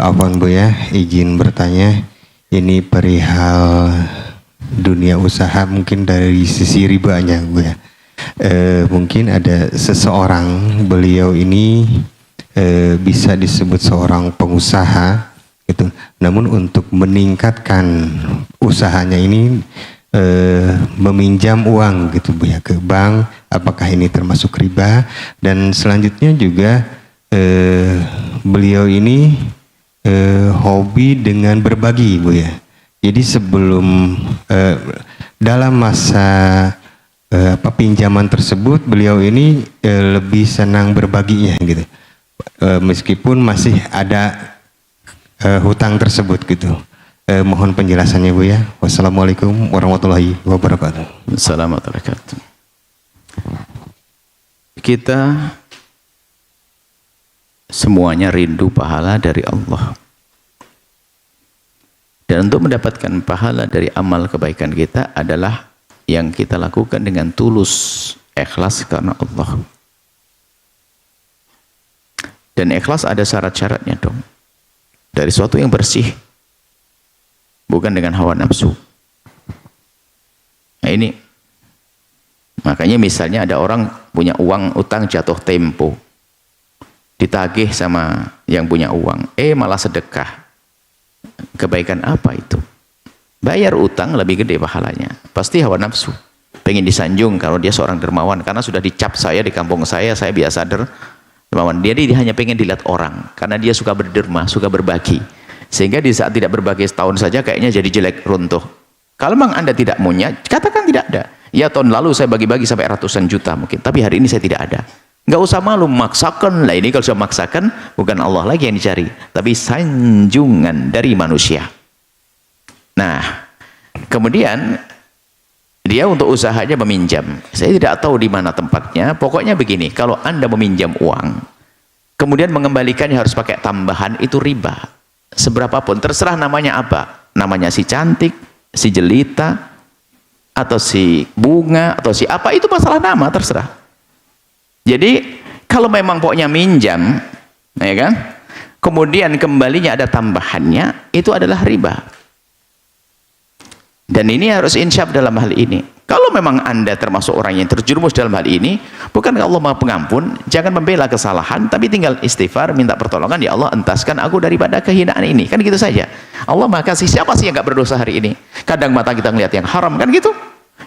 Afwan Bu ya, izin bertanya. Ini perihal dunia usaha mungkin dari sisi ribanya Bu ya. Mungkin ada seseorang, beliau ini bisa disebut seorang pengusaha gitu. Namun untuk meningkatkan usahanya ini meminjam uang gitu Bu ya ke bank, apakah ini termasuk riba? Dan selanjutnya juga beliau ini hobi dengan berbagi Bu ya. Jadi sebelum dalam masa pinjaman tersebut beliau ini lebih senang berbaginya gitu. Meskipun masih ada hutang tersebut gitu. Mohon penjelasannya Bu ya. Wassalamualaikum warahmatullahi wabarakatuh. Assalamualaikum warahmatullahi wabarakatuh. Kita semuanya rindu pahala dari Allah. Dan untuk mendapatkan pahala dari amal kebaikan kita adalah yang kita lakukan dengan tulus, ikhlas karena Allah. Dan ikhlas ada syarat-syaratnya dong. Dari sesuatu yang bersih, bukan dengan hawa nafsu. Nah ini, makanya misalnya ada orang punya uang utang jatuh tempo, ditagih sama yang punya uang, malah sedekah. Kebaikan apa itu? Bayar utang lebih gede pahalanya. Pasti hawa nafsu, pengen disanjung kalau dia seorang dermawan, karena sudah dicap saya di kampung saya biasa dermawan. Dia hanya pengen dilihat orang, karena dia suka berderma, suka berbagi. Sehingga di saat tidak berbagi setahun saja kayaknya jadi jelek, runtuh. Kalau memang Anda tidak maunya, katakan tidak ada. Ya tahun lalu saya bagi-bagi sampai ratusan juta mungkin, tapi hari ini saya tidak ada. Nggak usah malu, maksakan lah. Ini kalau sudah maksakan, bukan Allah lagi yang dicari, tapi sanjungan dari manusia. Nah, kemudian dia untuk usahanya meminjam. Saya tidak tahu di mana tempatnya. Pokoknya begini, kalau Anda meminjam uang, kemudian mengembalikannya harus pakai tambahan, itu riba. Seberapapun, terserah namanya apa. Namanya si cantik, si jelita, atau si bunga, atau si apa, itu masalah nama, terserah. Jadi kalau memang pokoknya minjam, ya kan, kemudian kembalinya ada tambahannya, itu adalah riba. Dan ini harus insyaf dalam hal ini. Kalau memang Anda termasuk orang yang terjerumus dalam hal ini, bukankah Allah Maha Pengampun? Jangan membela kesalahan, tapi tinggal istighfar, minta pertolongan, ya Allah entaskan aku daripada kehinaan ini. Kan gitu saja. Allah Maha Kasih, siapa sih yang gak berdosa hari ini? Kadang mata kita ngelihat yang haram, kan gitu.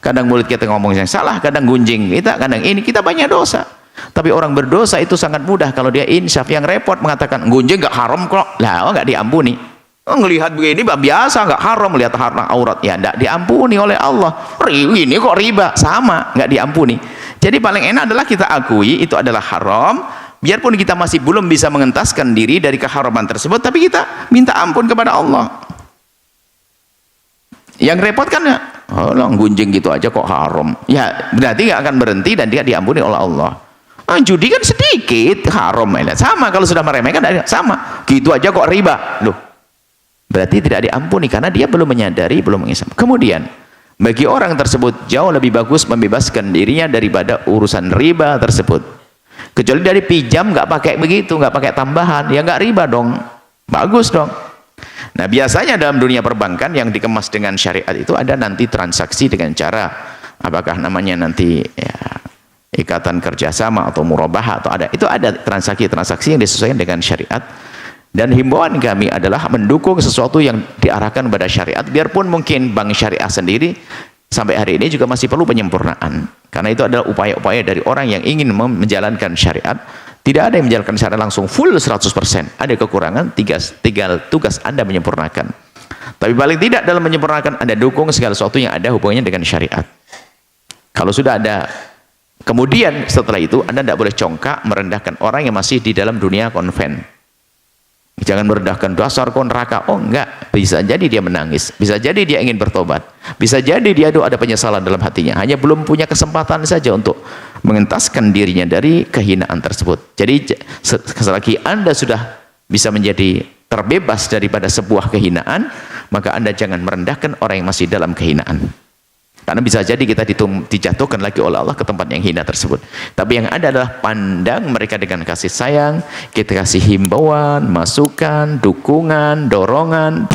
Kadang mulut kita ngomong yang salah, kadang gunjing kita, kadang ini, kita banyak dosa. Tapi orang berdosa itu sangat mudah kalau dia insyaf. Yang repot mengatakan gunjing gak haram kok, lah gak diampuni. Ngelihat begini biasa, gak haram, melihat harta aurat, ya gak diampuni oleh Allah. Ini kok riba, sama, gak diampuni. Jadi paling enak adalah kita akui itu adalah haram, biarpun kita masih belum bisa mengentaskan diri dari keharaman tersebut, tapi kita minta ampun kepada Allah. Yang repot kan ya, gunjing gitu aja kok haram, ya berarti gak akan berhenti dan dia diampuni oleh Allah. Judi kan sedikit haram, sama kalau sudah meremehkan sama, gitu aja kok riba, loh berarti tidak diampuni karena dia belum menyadari, belum mengisap. Kemudian bagi orang tersebut jauh lebih bagus membebaskan dirinya daripada urusan riba tersebut, kecuali dari pinjam nggak pakai begitu, nggak pakai tambahan, ya nggak riba dong, bagus dong. Nah biasanya dalam dunia perbankan yang dikemas dengan syariat itu ada nanti transaksi dengan cara apakah namanya nanti ya ikatan kerjasama atau murabahah, atau itu ada transaksi-transaksi yang disesuaikan dengan syariat. Dan himbauan kami adalah mendukung sesuatu yang diarahkan pada syariat, biarpun mungkin bank syariah sendiri sampai hari ini juga masih perlu penyempurnaan, karena itu adalah upaya-upaya dari orang yang ingin menjalankan syariat. Tidak ada yang menjalankan syariat langsung full 100%, ada kekurangan, tinggal tugas Anda menyempurnakan. Tapi paling tidak dalam menyempurnakan Anda dukung segala sesuatu yang ada hubungannya dengan syariat. Kalau sudah ada, kemudian setelah itu Anda tidak boleh congkak merendahkan orang yang masih di dalam dunia konven. Jangan merendahkan dasar kau neraka. Oh enggak, bisa jadi dia menangis, bisa jadi dia ingin bertobat, bisa jadi dia ada penyesalan dalam hatinya, hanya belum punya kesempatan saja untuk mengentaskan dirinya dari kehinaan tersebut. Jadi selagi Anda sudah bisa menjadi terbebas daripada sebuah kehinaan, maka Anda jangan merendahkan orang yang masih dalam kehinaan. Karena bisa jadi kita dijatuhkan lagi oleh Allah ke tempat yang hina tersebut. Tapi yang ada adalah pandang mereka dengan kasih sayang, kita kasih himbauan, masukan, dukungan, dorongan.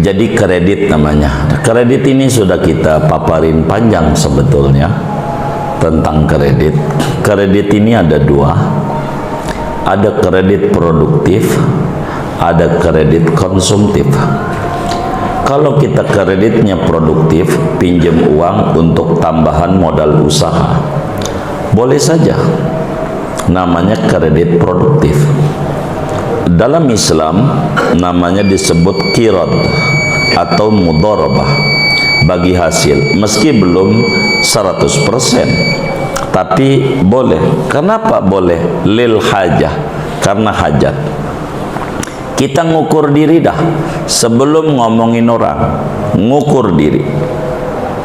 Jadi kredit namanya. Kredit ini sudah kita paparin panjang sebetulnya tentang kredit. Kredit ini ada dua. Ada kredit produktif, ada kredit konsumtif. Kalau kita kreditnya produktif, pinjam uang untuk tambahan modal usaha, boleh saja, namanya kredit produktif. Dalam Islam namanya disebut qirad atau mudharabah, bagi hasil, meski belum 100%, tapi boleh. Kenapa boleh? Lil hajah, karena hajat. Kita ngukur diri dah sebelum ngomongin orang, ngukur diri.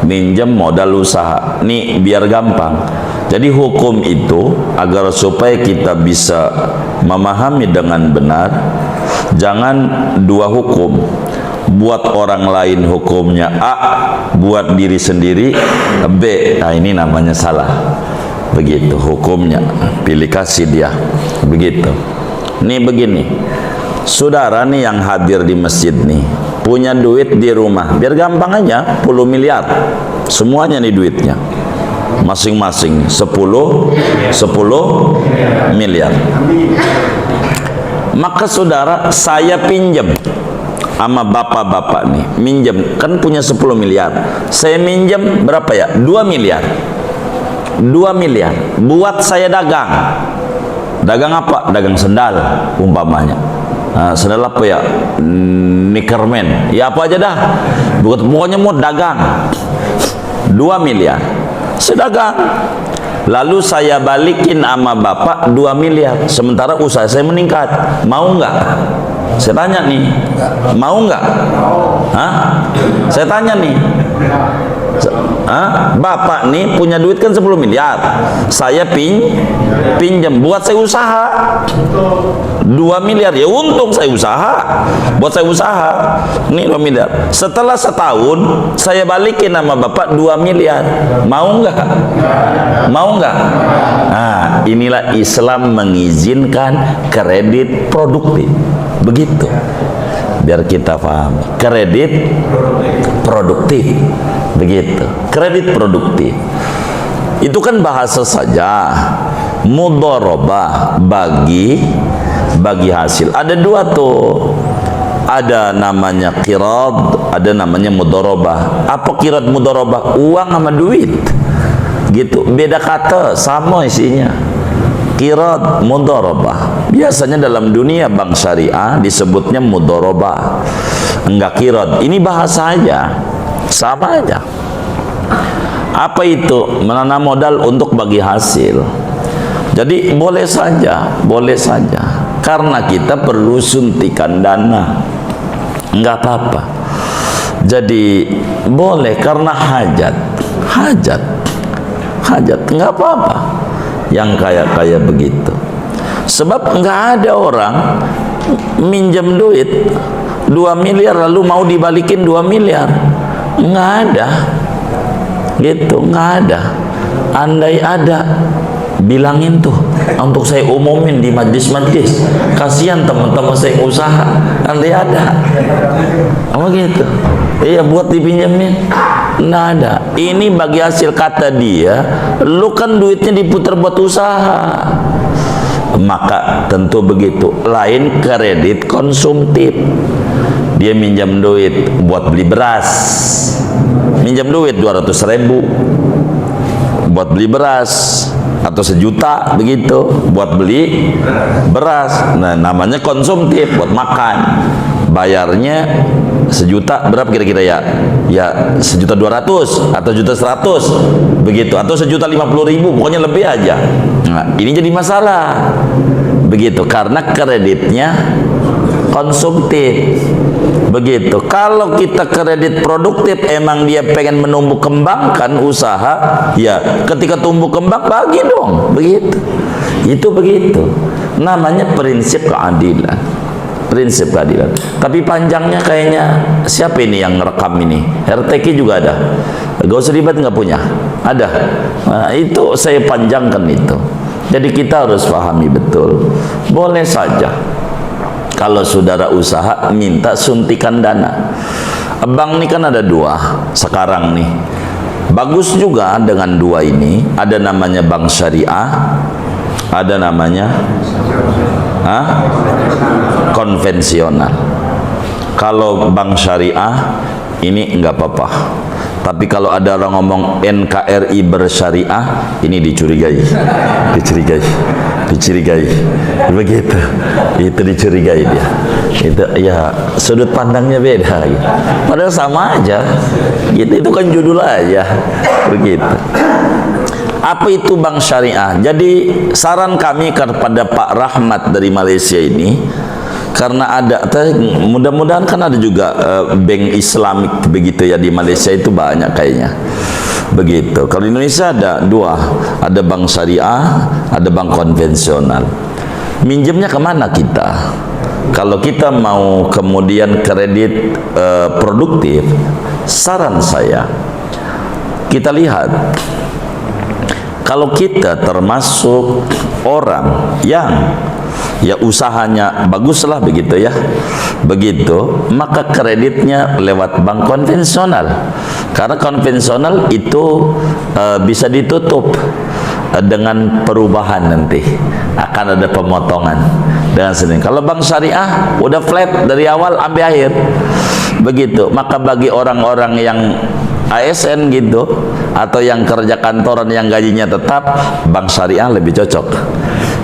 Minjem modal usaha nih biar gampang. Jadi hukum itu agar supaya kita bisa memahami dengan benar, jangan dua hukum. Buat orang lain hukumnya A, buat diri sendiri B. Nah, ini namanya salah. Begitu hukumnya, pilih kasih dia. Begitu. Nih begini, saudara nih yang hadir di masjid nih, punya duit di rumah, biar gampang aja, 10 miliar semuanya nih duitnya, masing-masing 10 miliar. Maka saudara, saya pinjam sama bapak-bapak nih, minjem, kan punya 10 miliar, saya minjem berapa ya? 2 miliar 2 miliar buat saya dagang. Dagang apa? Dagang sendal umpamanya. Sendal apa ya? Nickerman, ya apa aja dah, pokoknya mau dagang. 2 miliar sedagang, lalu saya balikin sama bapak 2 miliar, sementara usaha saya meningkat. Mau nggak? Saya tanya nih, mau nggak? Hah? Saya tanya nih, bapak nih punya duit kan 10 miliar, saya pinjam buat saya usaha 2 miliar, ya untung saya usaha, buat saya usaha nih 2 miliar. Setelah setahun saya balikin sama bapak 2 miliar, mau nggak? Mau nggak? Nah, inilah Islam mengizinkan kredit produktif. Begitu, biar kita paham kredit produktif. Begitu, kredit produktif itu kan bahasa saja, mudharabah, bagi hasil. Ada dua tuh, ada namanya qirad, ada namanya mudharabah. Apa qirad mudharabah? Uang sama duit gitu, beda kata, sama isinya. Qirad, mudharabah. Biasanya dalam dunia bank syariah disebutnya mudharabah, enggak qirad. Ini bahasa aja, sama aja. Apa itu? Menanam modal untuk bagi hasil. Jadi boleh saja, karena kita perlu suntikan dana, enggak apa-apa. Jadi boleh karena hajat, enggak apa-apa. Yang kaya begitu, sebab enggak ada orang minjem duit 2 miliar lalu mau dibalikin 2 miliar, enggak ada gitu, enggak ada. Andai ada, bilangin tuh untuk saya umumin di majlis-majlis, kasihan teman-teman saya usaha. Andai ada, apa gitu, iya buat dipinjemin. Nah, ada. Ini bagi hasil, kata dia, lu kan duitnya diputar buat usaha. Maka tentu begitu. Lain kredit konsumtif. Dia minjam duit buat beli beras. Minjam duit 200.000 buat beli beras, atau 1 juta begitu buat beli beras. Nah, namanya konsumtif, buat makan. Bayarnya 1 juta berapa kira-kira ya? Ya 1.200.000 atau 1.100.000 begitu, atau 1.050.000, pokoknya lebih aja. Nah, ini jadi masalah begitu, karena kreditnya konsumtif. Begitu. Kalau kita kredit produktif, emang dia pengen menumbuh kembangkan usaha, ya ketika tumbuh kembang bagi dong. Begitu. Itu begitu. Namanya prinsip keadilan. prinsip keadilan. Tapi panjangnya kayaknya siapa ini yang ngerekam ini? RTK juga ada. Gak usah ribet, nggak punya. Ada. Nah, itu saya panjangkan itu. Jadi kita harus pahami betul. Boleh saja kalau saudara usaha minta suntikan dana. Bank ini kan ada dua sekarang nih. Bagus juga dengan dua ini. Ada namanya bank syariah, ada namanya konvensional. Kalau bank syariah ini enggak apa-apa. Tapi kalau ada orang ngomong NKRI bersyariah, ini dicurigai. Begitu. Itu dicurigai dia. Itu ya sudut pandangnya beda gitu. Padahal sama aja. Gitu, itu kan judul aja. Begitu. Apa itu bank syariah? Jadi saran kami kepada Pak Rahmat dari Malaysia ini, karena ada, mudah-mudahan kan ada juga bank Islamik begitu ya di Malaysia itu banyak kayaknya. Begitu. Kalau di Indonesia ada dua, ada bank syariah, ada bank konvensional. Minjemnya kemana kita? Kalau kita mau kemudian kredit produktif, saran saya kita lihat. Kalau kita termasuk orang yang ya usahanya baguslah begitu ya, begitu, maka kreditnya lewat bank konvensional. Karena konvensional itu bisa ditutup dengan perubahan, nanti akan ada pemotongan dengan sendiri. Kalau bank syariah udah flat dari awal sampai akhir, begitu. Maka bagi orang-orang yang ASN gitu atau yang kerja kantoran yang gajinya tetap, bank syariah lebih cocok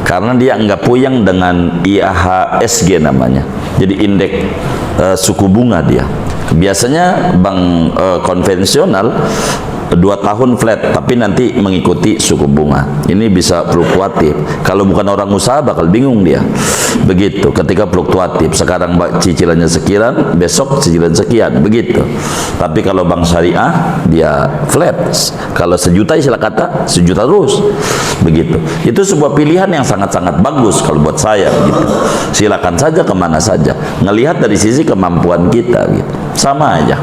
karena dia enggak puyeng dengan IHSG namanya. Jadi indeks suku bunga dia. Biasanya bank konvensional 2 tahun flat, tapi nanti mengikuti suku bunga. Ini bisa fluktuatif. Kalau bukan orang usaha bakal bingung dia. Begitu, ketika fluktuatif. Sekarang cicilannya sekian, besok cicilan sekian, begitu. Tapi kalau bank syariah dia flat. Kalau sejuta istilah kata, sejuta terus. Begitu. Itu sebuah pilihan yang sangat-sangat bagus kalau buat saya gitu. Silakan saja kemana saja. Ngelihat dari sisi kemampuan kita gitu. Sama aja.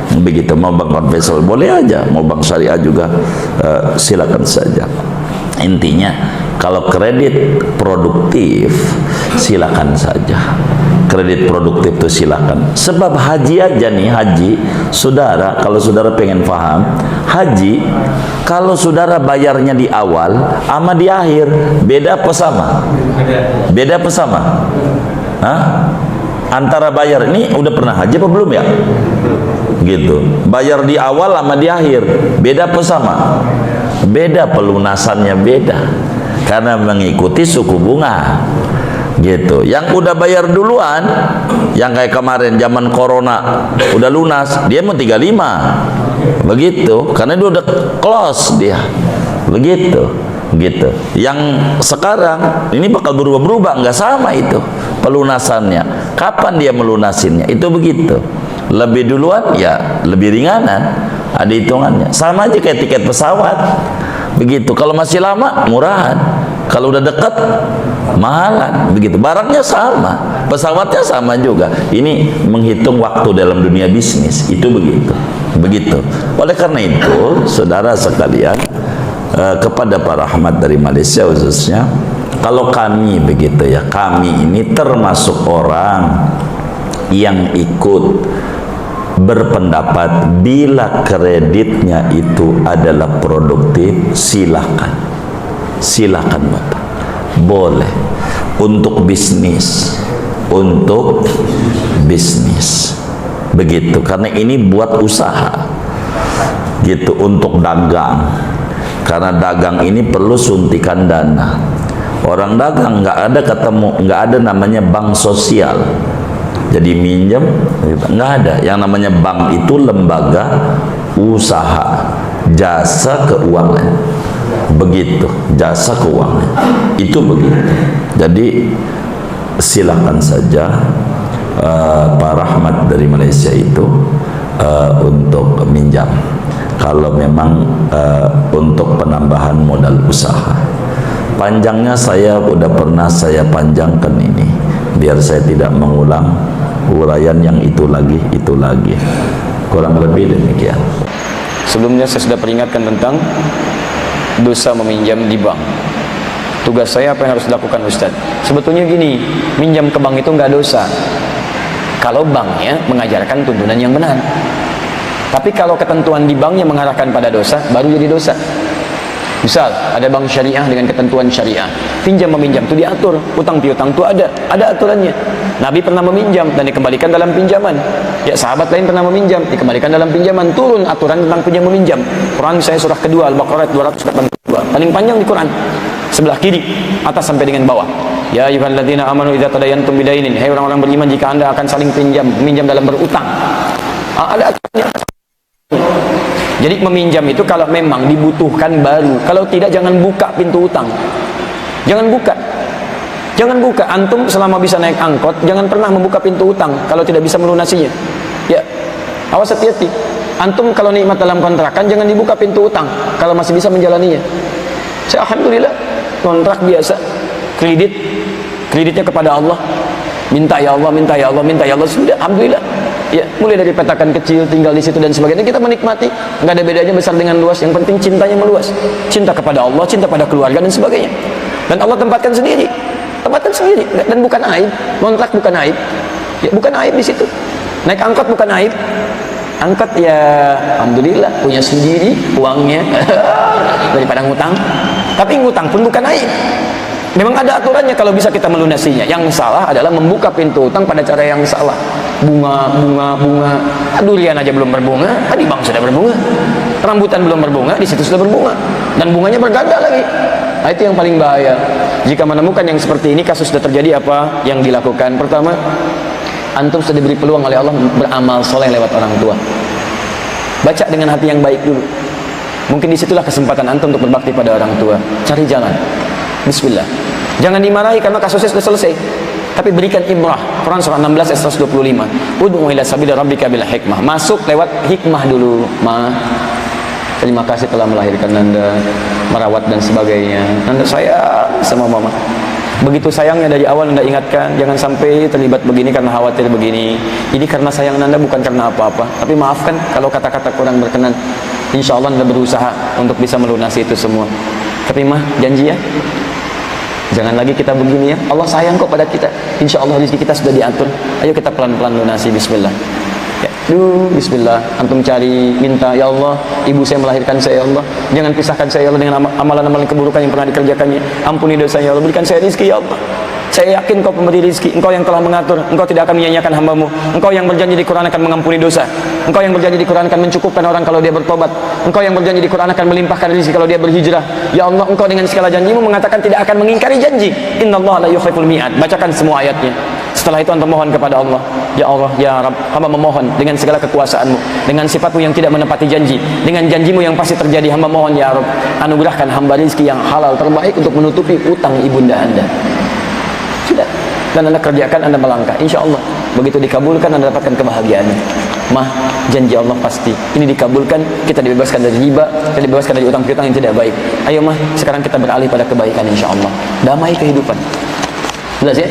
Begitu, mau bank konvensional boleh aja, mau bank syariah juga silakan saja. Intinya kalau kredit produktif silakan saja. Kredit produktif itu silakan. Sebab haji aja nih, haji, saudara, kalau saudara pengen paham, haji kalau saudara bayarnya di awal sama di akhir, beda apa sama? Beda apa sama? Hah? Antara bayar ini udah pernah haji apa belum ya? Gitu. Bayar di awal sama di akhir, beda apa sama? Beda, pelunasannya beda. Karena mengikuti suku bunga. Gitu. Yang udah bayar duluan, yang kayak kemarin zaman corona udah lunas, dia mau 35. Begitu, karena dia udah close dia. Begitu. Gitu. Yang sekarang ini bakal berubah-berubah, nggak sama itu pelunasannya. Kapan dia melunasinnya? Itu begitu. Lebih duluan ya lebih ringanan, ada hitungannya. Sama aja kayak tiket pesawat. Begitu. Kalau masih lama murahan, kalau udah dekat mahalan. Begitu. Barangnya sama, pesawatnya sama juga. Ini menghitung waktu dalam dunia bisnis. Itu begitu. Begitu. Oleh karena itu, saudara sekalian, kepada Pak Rahmat dari Malaysia khususnya, kalau kami begitu ya, kami ini termasuk orang yang ikut berpendapat bila kreditnya itu adalah produktif, silakan Bapak, boleh untuk bisnis, begitu, karena ini buat usaha gitu, untuk dagang. Karena dagang ini perlu suntikan dana. Orang dagang nggak ada namanya bank sosial. Jadi minjem nggak ada. Yang namanya bank itu lembaga usaha, jasa keuangan. Begitu, jasa keuangan. Itu begitu. Jadi silakan saja Pak Rahmat dari Malaysia itu untuk minjam. Kalau memang untuk penambahan modal usaha. Panjangnya saya udah pernah saya panjangkan ini. biar saya tidak mengulang uraian yang itu lagi. Kurang lebih demikian. Sebelumnya saya sudah peringatkan tentang dosa meminjam di bank. Tugas saya apa yang harus dilakukan Ustaz? Sebetulnya gini, minjam ke bank itu nggak dosa kalau banknya mengajarkan tuntunan yang benar. Tapi kalau ketentuan di banknya mengarahkan pada dosa, baru jadi dosa. Misal ada bank syariah dengan ketentuan syariah, pinjam meminjam itu diatur, utang piutang itu ada aturannya. Nabi pernah meminjam dan dikembalikan dalam pinjaman. Ya, sahabat lain pernah meminjam, dikembalikan dalam pinjaman. Turun aturan tentang pinjam meminjam. Quran saya surah kedua Al-Baqarah 282, paling panjang di Quran, sebelah kiri atas sampai dengan bawah. Ya ayyuhalladzina amanu idza tadayantum bidainin, hai orang-orang beriman, jika Anda akan saling minjam dalam berutang. Ada aturannya. Jadi meminjam itu kalau memang dibutuhkan baru, kalau tidak jangan buka pintu utang. Jangan buka. Antum selama bisa naik angkot jangan pernah membuka pintu utang kalau tidak bisa melunasinya. Ya, awas hati-hati. Antum kalau nikmat dalam kontrakan jangan dibuka pintu utang kalau masih bisa menjalaninya. Saya alhamdulillah kontrak biasa, kreditnya kepada Allah. Minta ya Allah, sudah alhamdulillah. Ya, mulai dari petakan kecil tinggal di situ dan sebagainya, kita menikmati, nggak ada bedanya besar dengan luas, yang penting cintanya meluas, cinta kepada Allah, cinta pada keluarga dan sebagainya. Dan Allah tempatkan sendiri dan bukan aib. Kontrak bukan aib, ya, bukan aib di situ. Naik angkot bukan aib, angkot ya alhamdulillah punya sendiri uangnya daripada ngutang. Tapi ngutang pun bukan aib. Memang ada aturannya kalau bisa kita melunasinya. Yang salah adalah membuka pintu utang pada cara yang salah. Bunga. Durian aja belum berbunga, di bank sudah berbunga. Rambutan belum berbunga, di situ sudah berbunga. Dan bunganya berganda lagi. Nah, itu yang paling bahaya. Jika menemukan yang seperti ini, kasus sudah terjadi, apa yang dilakukan? Pertama, antum sudah diberi peluang oleh Allah beramal soleh lewat orang tua. Baca dengan hati yang baik dulu. Mungkin disitulah kesempatan antum untuk berbakti pada orang tua. Cari jalan. Bismillah. Jangan dimarahi karena kasusnya sudah selesai. Tapi berikan ibrah. Quran surah 16 ayat 125. Ud'u ila sabili rabbika bil hikmah. Masuk lewat hikmah dulu. Terima kasih telah melahirkan Nanda, merawat dan sebagainya. Nanda sayang sama mama. Begitu sayangnya dari awal Nanda ingatkan, jangan sampai terlibat begini karena khawatir begini. Ini karena sayang Nanda, bukan karena apa-apa. Tapi maafkan kalau kata-kata kurang berkenan. Insya Allah Nanda berusaha untuk bisa melunasi itu semua. Tapi janji ya, jangan lagi kita begini ya. Allah sayang kok pada kita. Insya Allah rezeki kita sudah diatur. Ayo kita pelan-pelan lunasi. Bismillah. Ya, bismillah. Antum cari, minta, ya Allah, ibu saya melahirkan saya, ya Allah, jangan pisahkan saya, ya Allah, dengan amalan-amalan keburukan yang pernah dikerjakannya. Ampuni dosa, ya Allah, berikan saya rezeki, ya Allah. Saya yakin Engkau pemberi rezeki, Engkau yang telah mengatur, Engkau tidak akan menyia-nyiakan hamba-Mu. Engkau yang berjanji di Quran akan mengampuni dosa. Engkau yang berjanji di Quran akan mencukupkan orang kalau dia bertobat. Engkau yang berjanji di Quran akan melimpahkan rezeki kalau dia berhijrah. Ya Allah, Engkau dengan segala janji-Mu mengatakan tidak akan mengingkari janji. Innallaha la yukhliful mi'ad. Bacakan semua ayatnya. Setelah itu antum mohon kepada Allah, ya Allah, ya Rabb, hamba memohon dengan segala kekuasaan-Mu, dengan sifat-Mu yang tidak menepati janji, dengan janji-Mu yang pasti terjadi, hamba mohon ya Rabb, anugerahkan hamba rezeki yang halal terbaik untuk menutupi utang ibunda Anda. Sudah, dan Anda kerjakan, Anda melangkah, insya Allah begitu dikabulkan Anda dapatkan kebahagiaan. Janji Allah pasti ini dikabulkan, kita dibebaskan dari riba, kita dibebaskan dari utang-piutang yang tidak baik. Ayo sekarang kita beralih pada kebaikan, insya Allah damai kehidupan. Jelas ya?